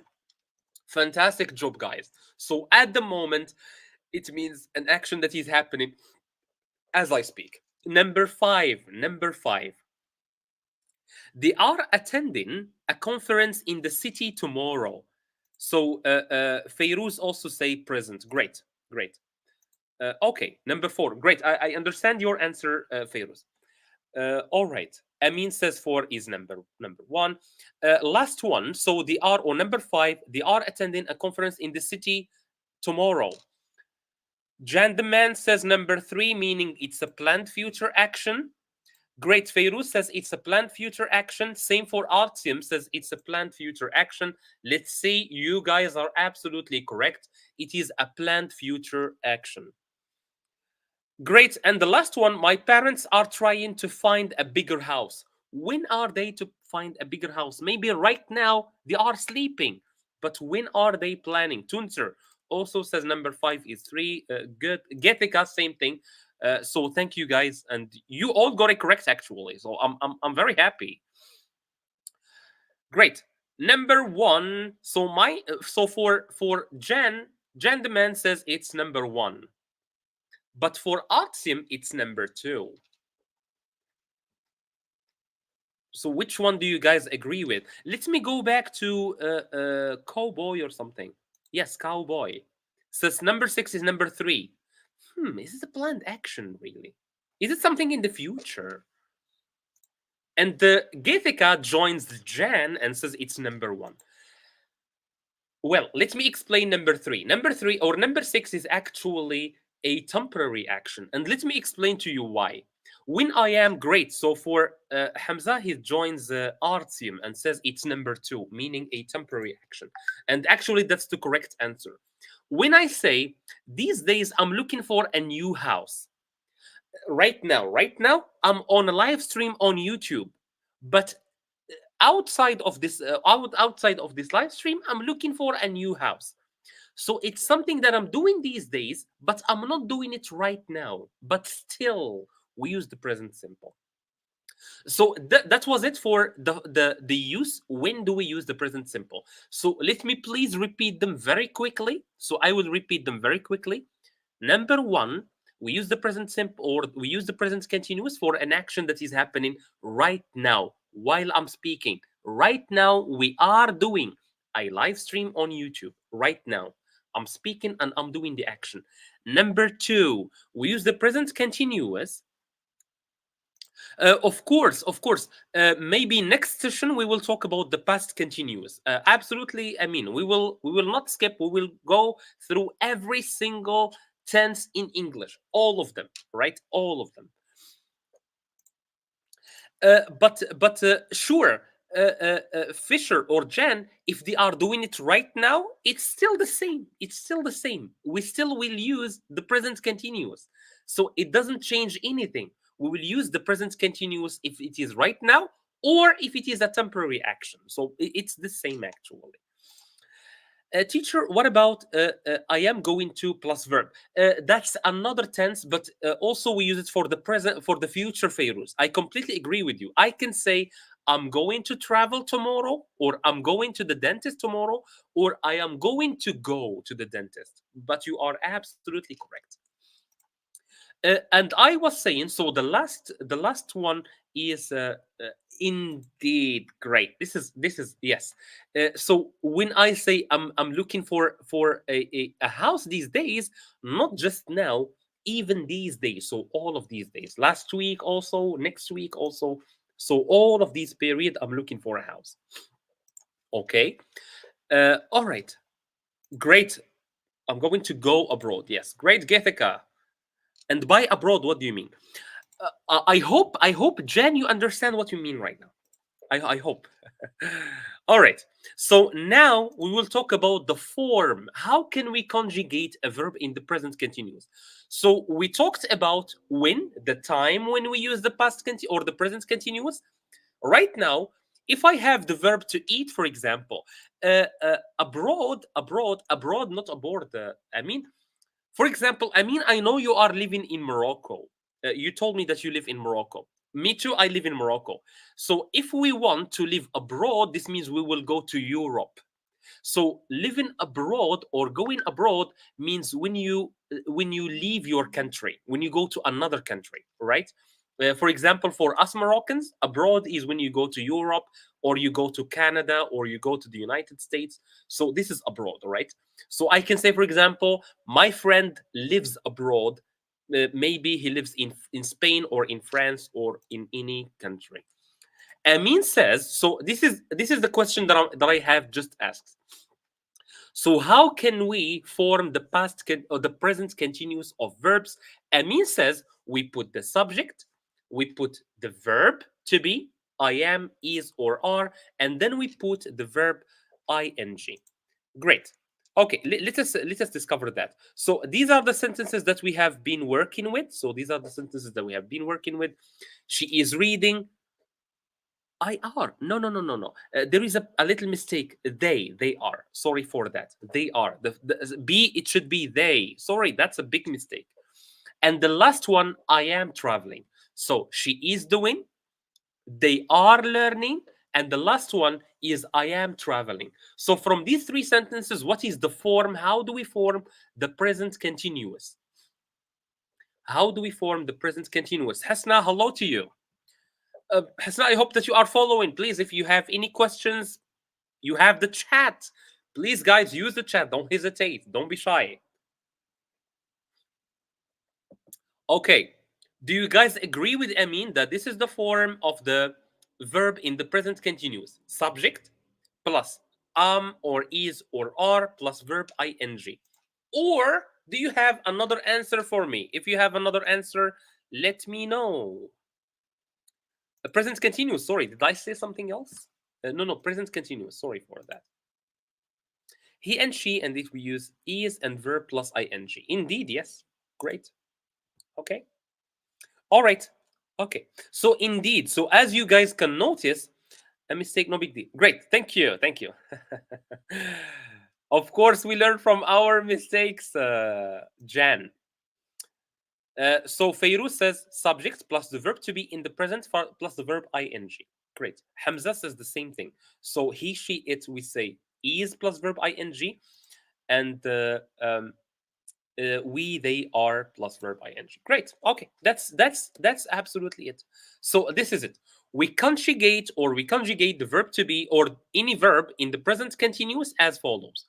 Fantastic job, guys. So at the moment, it means an action that is happening as I speak. Number five. They are attending a conference in the city tomorrow. So Feiruz also say present. Great. Okay, number four. Great. I understand your answer, Feiruz. All right. Amin says four is number one. Last one. So they are, or number five, they are attending a conference in the city tomorrow. Jan the man says number three, meaning it's a planned future action. Great. Feiruz says it's a planned future action. Same for Artyom says it's a planned future action. Let's say you guys are absolutely correct. It is a planned future action. Great. And the last one, my parents are trying to find a bigger house. When are they to find a bigger house? Maybe right now they are sleeping, but when are they planning? Tunser also says number five is three. Good. Getika, same thing. So thank you guys, and you all got it correct actually. So I'm very happy. Great. Number one. So for Jan the man says it's number one. But for Artyom, it's number two. So which one do you guys agree with? Let me go back to cowboy or something. Yes, cowboy. Says number six is number three. Is it a planned action, really? Is it something in the future? And the Getika joins Jan and says it's number one. Well, let me explain number three. Number three or number six is actually a temporary action. And let me explain to you why. When I am great, so for Hamza, he joins Artyom and says it's number two, meaning a temporary action. And actually, that's the correct answer. When I say these days I'm looking for a new house, right now, I'm on a live stream on YouTube, but outside of this live stream, I'm looking for a new house. So it's something that I'm doing these days, but I'm not doing it right now. But still, we use the present simple. So that was it for the use. When do we use the present simple? So let me please repeat them very quickly. So I will repeat them very quickly. Number one, we use the present simple, or we use the present continuous for an action that is happening right now while I'm speaking. Right now, we are doing a live stream on YouTube. Right now, I'm speaking and I'm doing the action. Number two, we use the present continuous. Of course, of course. Maybe next session we will talk about the past continuous. Absolutely. I mean, we will not skip. We will go through every single tense in English, all of them, right? All of them. But sure, Fisher or Jan, if they are doing it right now, it's still the same. It's still the same. We still will use the present continuous, so it doesn't change anything. We will use the present continuous if it is right now or if it is a temporary action. So it's the same actually. Teacher, what about I am going to plus verb? That's another tense, but also we use it for the present, for the future pharaohs. I completely agree with you. I can say I'm going to travel tomorrow, or I'm going to the dentist tomorrow, or I am going to go to the dentist. But you are absolutely correct. And I was saying, so the last one is indeed great. This is yes. So when I say I'm looking for a house these days, not just now, even these days. So all of these days, last week also, next week also. So all of these period, I'm looking for a house. Okay. All right. Great. I'm going to go abroad. Yes. Great, Gethika. And by abroad, what do you mean? I hope, Jen, you understand what you mean right now. I hope. All right. So now we will talk about the form. How can we conjugate a verb in the present continuous? So we talked about when, the time when we use the or the present continuous. Right now, if I have the verb to eat, for example, abroad, not aboard. I mean, for example, I mean, I know you are living in Morocco. You told me that you live in Morocco. Me too, I live in Morocco. So if we want to live abroad, this means we will go to Europe. So living abroad or going abroad means when you leave your country, when you go to another country, right? For example, for us Moroccans, abroad is when you go to Europe or you go to Canada or you go to the United States. So this is abroad, right? So I can say, for example, my friend lives abroad. Maybe he lives in Spain or in France or in any country. Amin says, so this is the question that I have just asked. So how can we form the or the present continuous of verbs? Amin says we put the subject, we put the verb to be, I am, is, or are, and then we put the verb ing. Great. Okay, let us discover that. So these are the sentences that we have been working with. So these are the sentences that we have been working with. She is reading. I are. No, no, no, no, no. There is a little mistake. They are. Sorry for that. They are. The B, it should be they. Sorry, that's a big mistake. And the last one, I am traveling. So she is doing, they are learning, and the last one is I am traveling. So from these three sentences, what is the form? How do we form the present continuous? How do we form the present continuous? Hasna, hello to you. Hasna, I hope that you are following. Please, if you have any questions, you have the chat. Please, guys, use the chat. Don't hesitate. Don't be shy. Okay. Do you guys agree with Amin that this is the form of the verb in the present continuous? Subject plus or is or are plus verb ing. Or do you have another answer for me? If you have another answer, let me know. Present continuous. Sorry, did I say something else? No, present continuous. Sorry for that. He and she, and this we use is and verb plus ing. Indeed, yes. Great. Okay. All right. Okay. So indeed, so as you guys can notice, a mistake, no big deal. Great. Thank you. Thank you. Of course, we learn from our mistakes, Jan. So Feyruz says subject plus the verb to be in the present plus the verb ing. Great. Hamza says the same thing. So he, she, it, we say is plus verb ing, and we, they, are plus verb ing. Great. Okay, that's absolutely it. So this is it. We conjugate the verb to be or any verb in the present continuous as follows.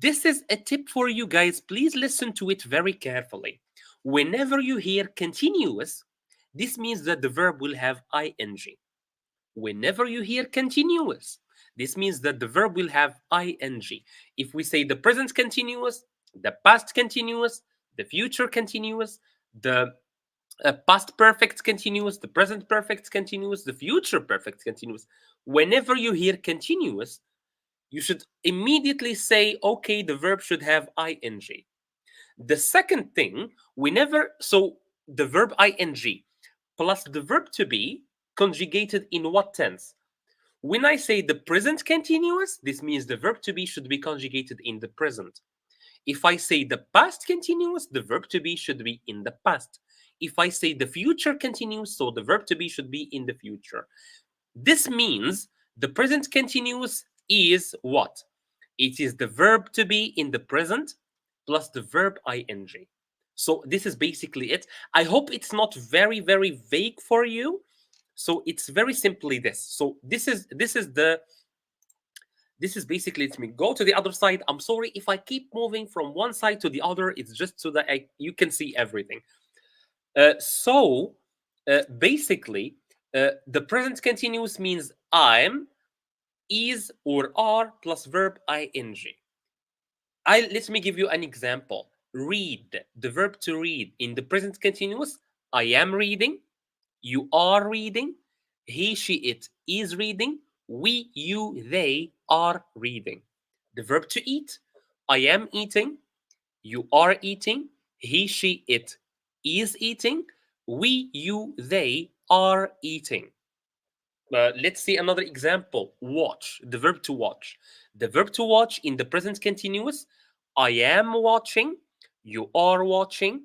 This is a tip for you guys. Please listen to it very carefully. Whenever you hear continuous, this means that the verb will have ing. Whenever you hear continuous, this means that the verb will have ing. If we say the present continuous, the past continuous, the future continuous, the past perfect continuous, the present perfect continuous, the future perfect continuous, whenever you hear continuous, you should immediately say, okay, the verb should have ing. The second thing, so the verb ing plus the verb to be conjugated in what tense? When I say the present continuous, this means the verb to be should be conjugated in the present. If I say the past continuous, the verb to be should be in the past. If I say the future continuous, so the verb to be should be in the future. This means the present continuous is what? It is the verb to be in the present plus the verb ing. So this is basically it. I hope it's not very, very vague for you. So it's very simply this. So this is basically, let me go to the other side. I'm sorry if I keep moving from one side to the other. It's just so that you can see everything. Basically, the present continuous means I'm, is, or are plus verb ing. Let me give you an example. Read, the verb to read in the present continuous. I am reading, you are reading, he, she, it is reading, we, you, they are reading. The verb to eat, I am eating, you are eating, he, she, it is eating, we, you, they are eating. Let's see another example. Watch, the verb to watch. The verb to watch in the present continuous, I am watching, you are watching,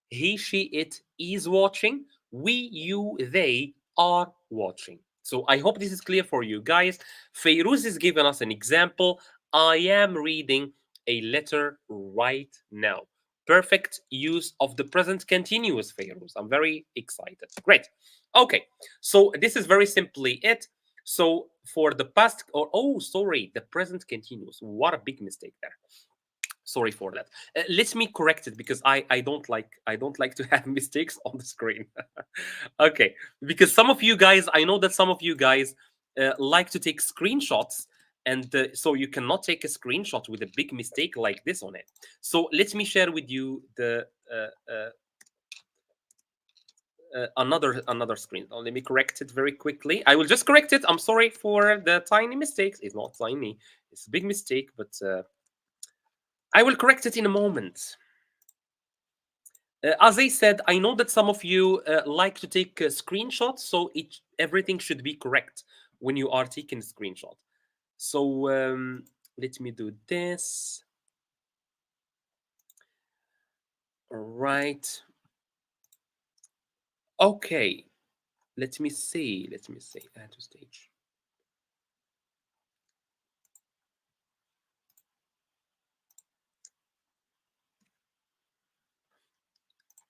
he, she, it is watching, we, you, they are watching. So I hope this is clear for you guys. Feyruz is giving us an example. I am reading a letter right now. Perfect use of the present continuous, Feyruz. I'm very excited. Great. Okay, so this is very simply it. So for the past, sorry, the present continuous. What a big mistake there. Sorry for that. Let me correct it because I don't like to have mistakes on the screen. Okay, because some of you guys, I know that some of you guys like to take screenshots, and so you cannot take a screenshot with a big mistake like this on it. So let me share with you the another screen. Let me correct it very quickly. I will just correct it. I'm sorry for the tiny mistakes. It's not tiny. It's a big mistake, but I will correct it in a moment. As I said, I know that some of you like to take screenshots, so everything should be correct when you are taking a screenshot. So let me do this. All right. Okay. Let me see. Add to stage.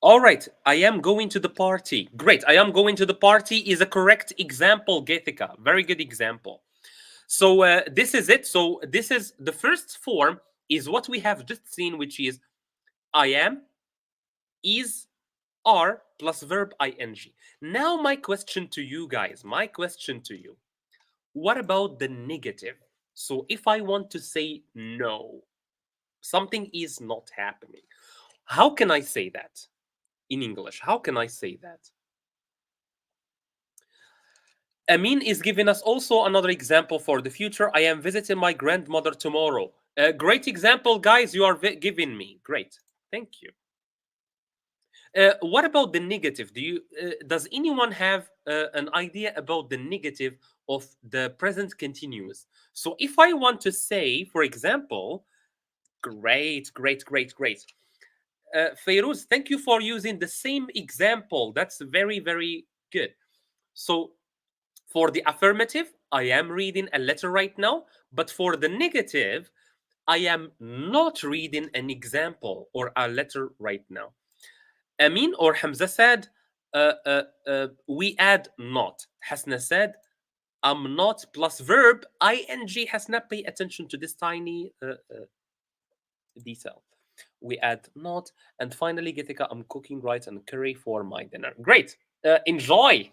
All right, I am going to the party. Great, I am going to the party is a correct example, Getika. Very good example. So this is it. So this is the first form is what we have just seen, which is I am, is, are plus verb ing. Now my question to you guys, what about the negative? So if I want to say no, something is not happening, how can I say that in English? How can I say that? Amin is giving us also another example for the future. I am visiting my grandmother tomorrow. Great example, guys, you are giving me. Great. Thank you. What about the negative? Does anyone have an idea about the negative of the present continuous? So if I want to say, for example, great. Feiruz, thank you for using the same example. That's very, very good. So for the affirmative, I am reading a letter right now. But for the negative, I am not reading an example or a letter right now. Amin or Hamza said, we add not. Hasna said, I'm not plus verb ing. Hasna, pay attention to this tiny detail. We add not. And finally, Getika, I'm cooking rice and curry for my dinner. Great. Enjoy.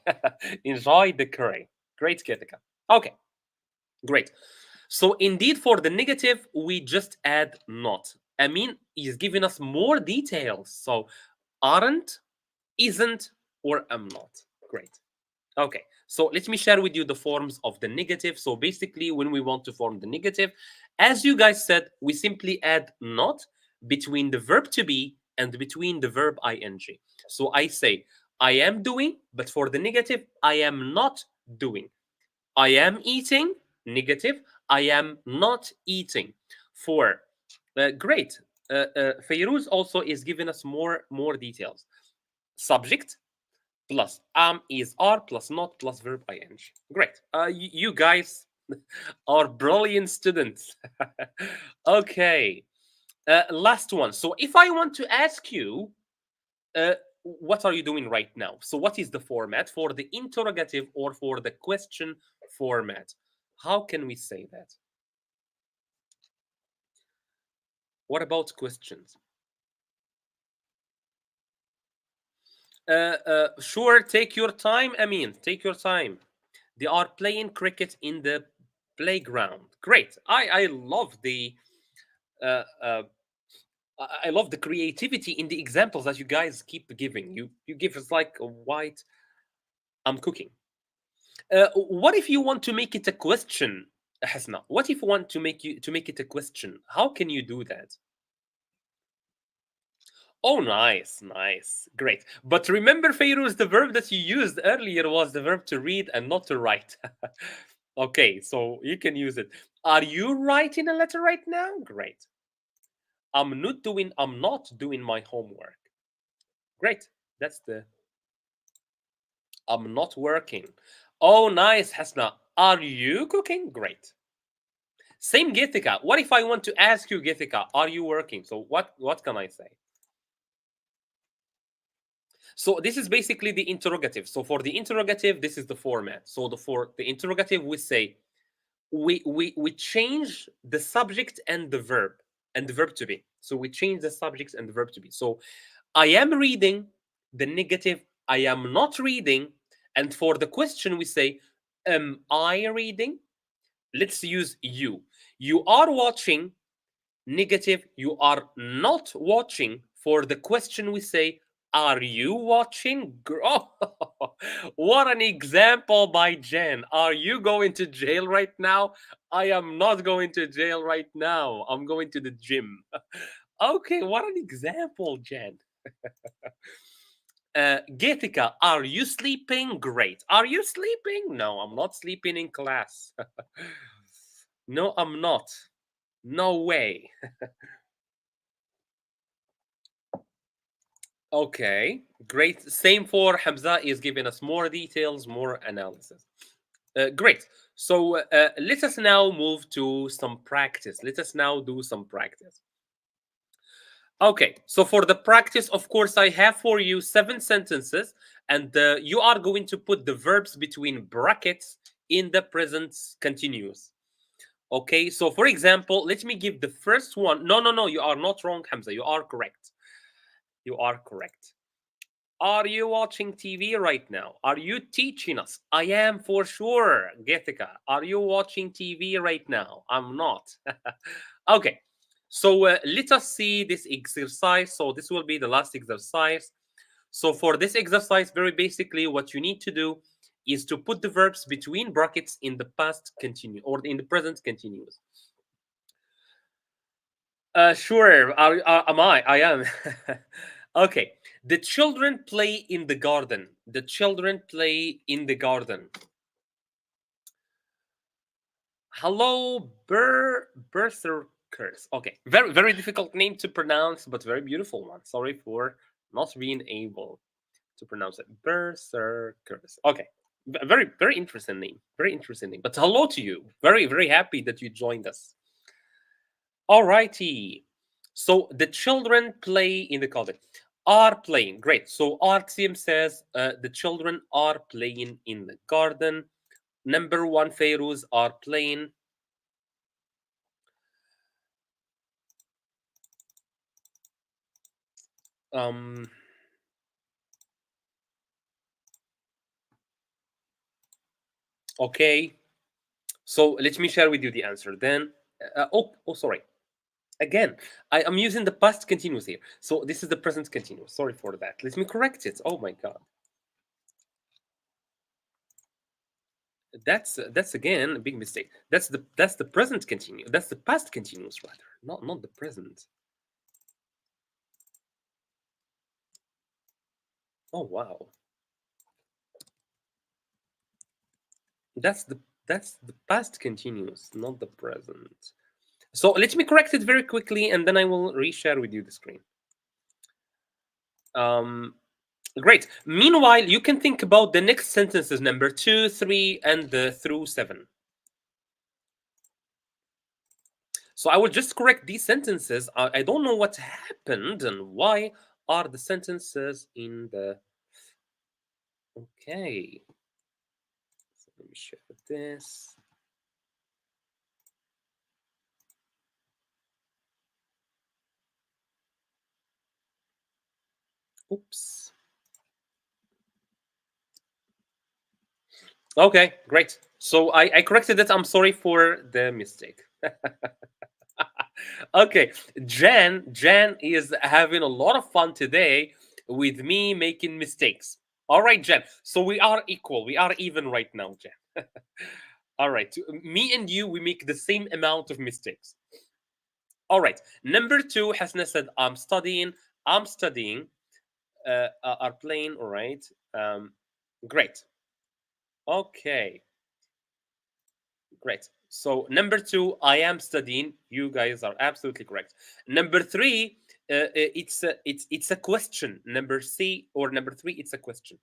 Enjoy the curry. Great, Getika. Okay, great. So indeed, for the negative, we just add not. Amin is giving us more details. So aren't, isn't, or am not. Great. Okay, so let me share with you the forms of the negative. So basically, when we want to form the negative, as you guys said, we simply add not between the verb to be and between the verb ing. So I say, I am doing, but for the negative, I am not doing. I am eating, negative, I am not eating. For great. Feiruz also is giving us more details. Subject, plus am is are plus not plus verb ing. Great. You guys are brilliant students. Okay. Last one. So if I want to ask you, what are you doing right now? So what is the format for the interrogative or for the question format? How can we say that? What about questions? Sure, take your time, Amin. Take your time. They are playing cricket in the playground. Great. I love the uh, uh, I love the creativity in the examples that you guys keep giving. You give us like a white. I'm cooking. What if you want to make it a question, Hasna? What if you want to make it a question? How can you do that? Oh, nice, nice, great. But remember, Feiruz, the verb that you used earlier was the verb to read and not to write. Okay, so you can use it. Are you writing a letter right now? Great. I'm not doing my homework. Great. That's the I'm not working. Oh, nice, Hasna. Are you cooking? Great. Same, Githika. What if I want to ask you, Githika, are you working? So what can I say? So this is basically the interrogative. So for the interrogative, this is the format. So for the interrogative, we say we change the subject and the verb to be. So we change the subject and the verb to be. So I am reading, the negative, I am not reading. And for the question, we say, am I reading? Let's use you. You are watching, negative, you are not watching. For the question, we say, are you watching? Oh, what an example by Jen. Are you going to jail right now? I am not going to jail right now. I'm going to the gym. Okay, what an example, Jen. Getika, are you sleeping? Great. Are you sleeping? No, I'm not sleeping in class. No, I'm not. No way. Okay, great. Same for Hamza is giving us more details, more analysis. Great. So let us now move to some practice. Let us now do some practice. Okay, so for the practice, of course, I have for you 7 sentences, and you are going to put the verbs between brackets in the present continuous. Okay, so for example, let me give the first one. No, no, no, you are not wrong, Hamza. You are correct. You are correct. Are you watching TV right now? Are you teaching us? I am for sure, Getika. Are you watching TV right now? I'm not. Okay, so let us see this exercise. So this will be the last exercise. So for this exercise, very basically, what you need to do is to put the verbs between brackets in the past continue or in the present continuous. Sure. Am I? I am. Okay. The children play in the garden. The children play in the garden. Hello, berserker. Curse. Okay. Very, very difficult name to pronounce, but very beautiful one. Sorry for not being able to pronounce it. Berserkers. Okay. Very, very interesting name. Very interesting name. But hello to you. Very, very happy that you joined us. Alrighty. So the children play in the garden. Are playing. Great. So our team says the children are playing in the garden. Number one, Feiruz are playing. Um, okay. So let me share with you the answer. Then, sorry. Again, I am using the past continuous here. So this is the present continuous. Sorry for that. Let me correct it. Oh my god. That's again a big mistake. That's the present continuous. That's the past continuous rather, not the present. Oh wow. That's the past continuous, not the present. So let me correct it very quickly, and then I will reshare with you the screen. Great. Meanwhile, you can think about the next sentences, number 2, 3, and through 7. So I will just correct these sentences. I don't know what happened and why are the sentences in the... Okay. So let me share this. Oops. Okay, great. So I corrected it. I'm sorry for the mistake. Okay, Jan is having a lot of fun today with me making mistakes. All right, Jan. So we are equal. We are even right now, Jan. All right. Me and you, we make the same amount of mistakes. All right. Number 2, Hasna said, I'm studying. I'm studying. Are playing. All right. Great. Okay. Great. So number 2, I am studying. You guys are absolutely correct. Number 3, it's a question. Number C or number 3, it's a question.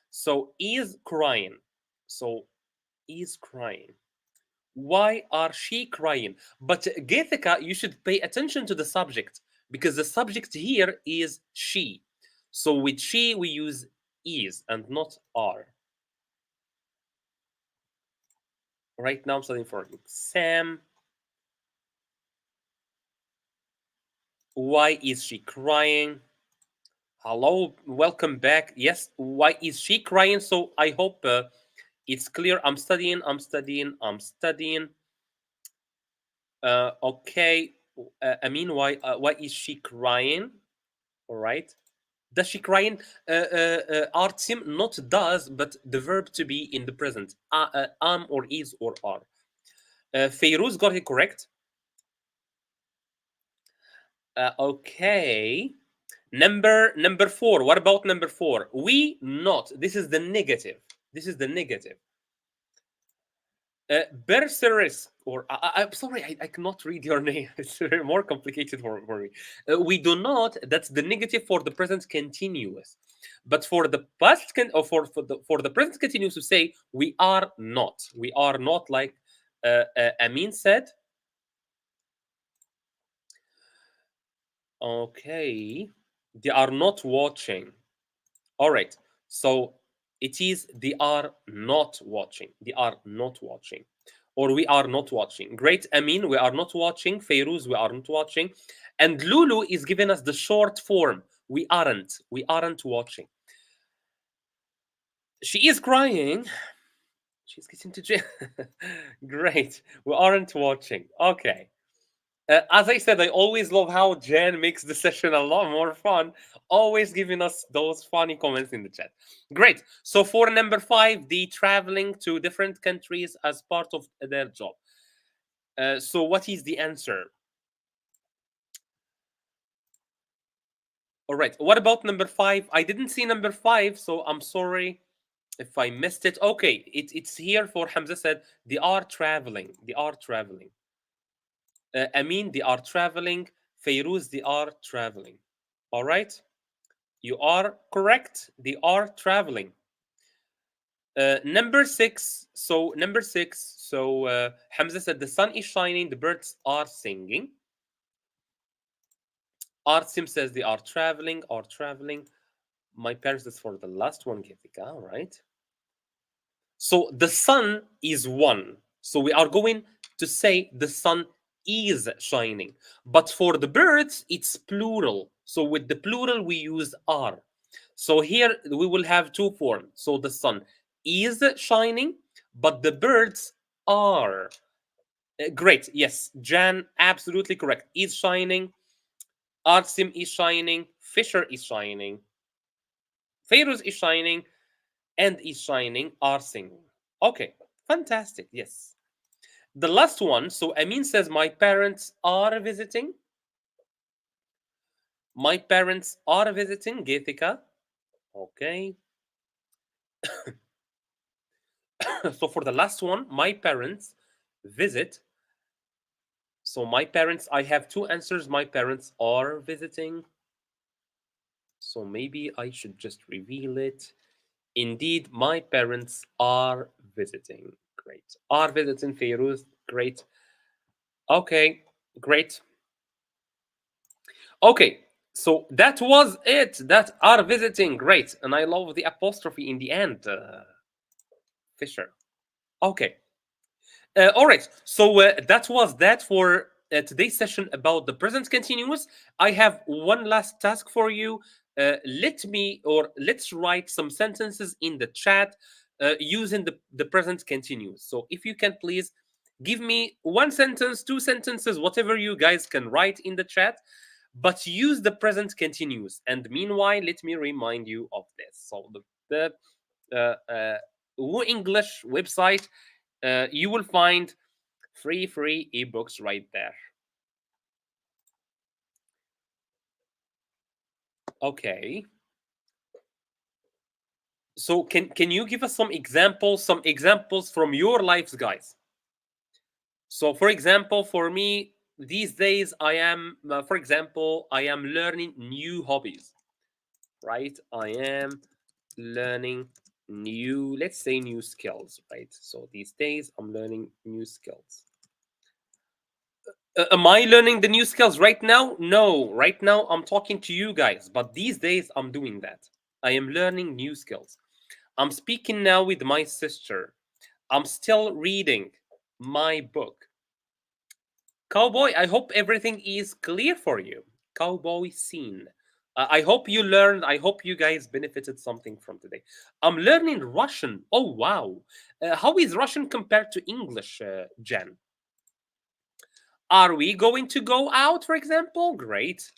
So is crying. So is crying. Why are she crying? But Geithika, you should pay attention to the subject because the subject here is she. So with she we use is and not are. Right now I'm studying for exam. Why is she crying? Hello, welcome back. Yes, why is she crying? So I hope it's clear. I'm studying. I'm studying. Okay. I mean, why is she crying? All right. Does she crying? Our team not does, but the verb to be in the present. Am or is or are. Feiruz got it correct. Okay. Number 4. What about number 4? We not. This is the negative. This is the negative. Berserk, or I'm sorry, I cannot read your name. It's more complicated for me. We do not. That's the negative for the present continuous. But for the past or for the present continuous, to say we are not. We are not, like Amin said. Okay, they are not watching. All right. So it is they are not watching. They are not watching. Or we are not watching. Great, Amin, we are not watching. Feiruz, we aren't watching. And Lulu is giving us the short form. We aren't. We aren't watching. She is crying. She's getting to jail. Great. We aren't watching. Okay. As I said, I always love how Jan makes the session a lot more fun, always giving us those funny comments in the chat. Great. So for number 5, the traveling to different countries as part of their job. So what is the answer? All right. What about number 5? I didn't see number 5, so I'm sorry if I missed it. Okay, it's here for Hamza said they are traveling. They are traveling. Amin, they are traveling. Feiruz, they are traveling. All right. You are correct. They are traveling. Number six. So number six. So Hamza said the sun is shining. The birds are singing. Arsim says they are traveling. Are traveling. My parents is for the last one, Getika. All right. So the sun is one. So we are going to say the sun is shining. But for the birds, it's plural. So with the plural, we use are. So here we will have two forms. So the sun is shining, but the birds are. Great. Yes, Jan, absolutely correct. Is shining. Arsim is shining. Fisher is shining. Feiruz is shining. And is shining are singing. Okay, fantastic. Yes. The last one. So Amin says, my parents are visiting. My parents are visiting. Getika. Okay. So for the last one, my parents visit. So my parents, I have two answers. My parents are visiting. So maybe I should just reveal it. Indeed, my parents are visiting. Great. Are visiting Feiruz. Great. Okay. Great. Okay. So that was it. That are visiting. Great. And I love the apostrophe in the end, Fisher. Okay. All right. So that was that for today's session about the present continuous. I have one last task for you. Let's write some sentences in the chat using the present continuous. So if you can please give me one sentence, two sentences, whatever you guys can write in the chat, but use the present continuous. And meanwhile, let me remind you of this. So the WooEnglish website, you will find free ebooks right there. Okay. So can you give us some examples from your lives, guys? So for example, for me these days I am for example, I am learning new hobbies, right? I am learning new, let's say, new skills, right? So these days I'm learning new skills. Am I learning the new skills right now? No, right now I'm talking to you guys, but these days I'm doing that. I am learning new skills. I'm speaking now with my sister. I'm still reading my book. Cowboy, I hope everything is clear for you. Cowboy scene. I hope you learned. I hope you guys benefited something from today. I'm learning Russian. Oh, wow. How is Russian compared to English, Jen? Are we going to go out, for example? Great.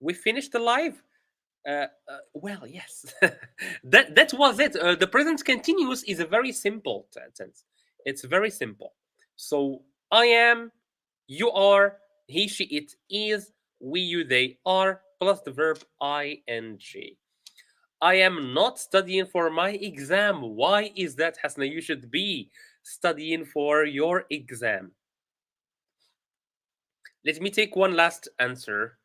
We finished the live. Well, yes. that was it. The present continuous is a very simple tense. It's very simple. So I am, you are, he, she, it is, we, you, they are, plus the verb ing. I am not studying for my exam. Why is that, Hasna? You should be studying for your exam. Let me take one last answer.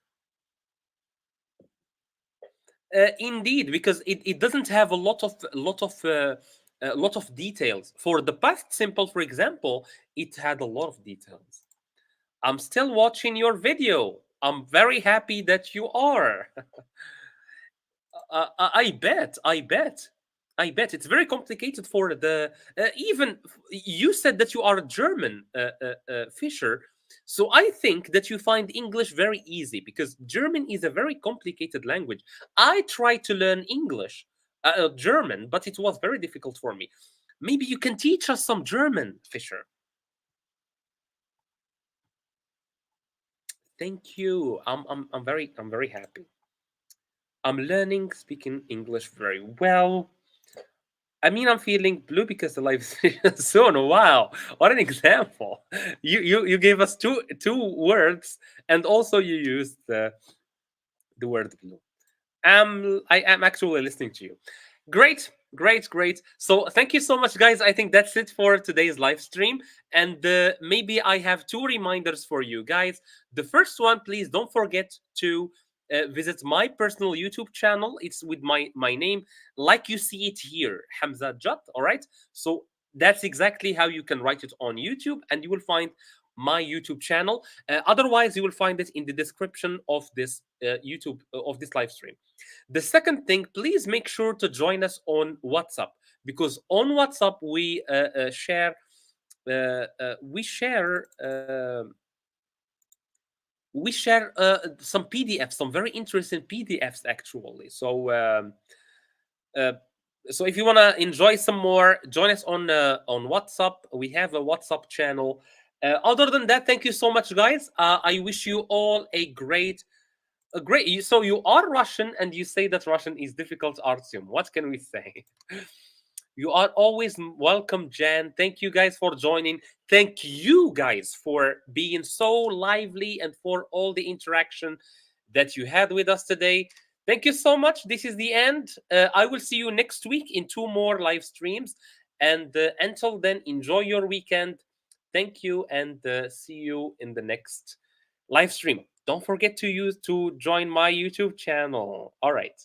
Indeed, because it doesn't have a lot of details. For the past simple, for example, it had a lot of details. I'm still watching your video. I'm very happy that you are. I bet. I bet it's very complicated for the even. You said that you are German, Fisher. So I think that you find English very easy because German is a very complicated language. I tried to learn English, German, but it was very difficult for me. Maybe you can teach us some German, Fisher. Thank you. I'm very happy. I'm learning speaking English very well. I mean, I'm feeling blue because the live is soon. Wow, what an example! You gave us two words, and also you used the word blue. I am actually listening to you. Great. Great, great. So thank you so much, guys. I think that's it for today's live stream. And maybe I have two reminders for you guys. The first one, please don't forget to visit my personal YouTube channel. It's with my name, like you see it here, Hamza Jatte. All right. So that's exactly how you can write it on YouTube, and you will find my YouTube channel. Otherwise, you will find it in the description of this YouTube of this live stream. The second thing, please make sure to join us on WhatsApp, because on WhatsApp we share some PDFs, some very interesting PDFs actually. Uh, so if you want to enjoy some more, join us on WhatsApp. We have a WhatsApp channel. Other than that, thank you so much, guys. I wish you all a great. So you are Russian, and you say that Russian is difficult, Artyom. What can we say? You are always welcome, Jan. Thank you guys for joining. Thank you guys for being so lively and for all the interaction that you had with us today. Thank you so much. This is the end. I will see you next week in two more live streams. And until then, enjoy your weekend. Thank you, and see you in the next live stream. Don't forget to join my YouTube channel. All right.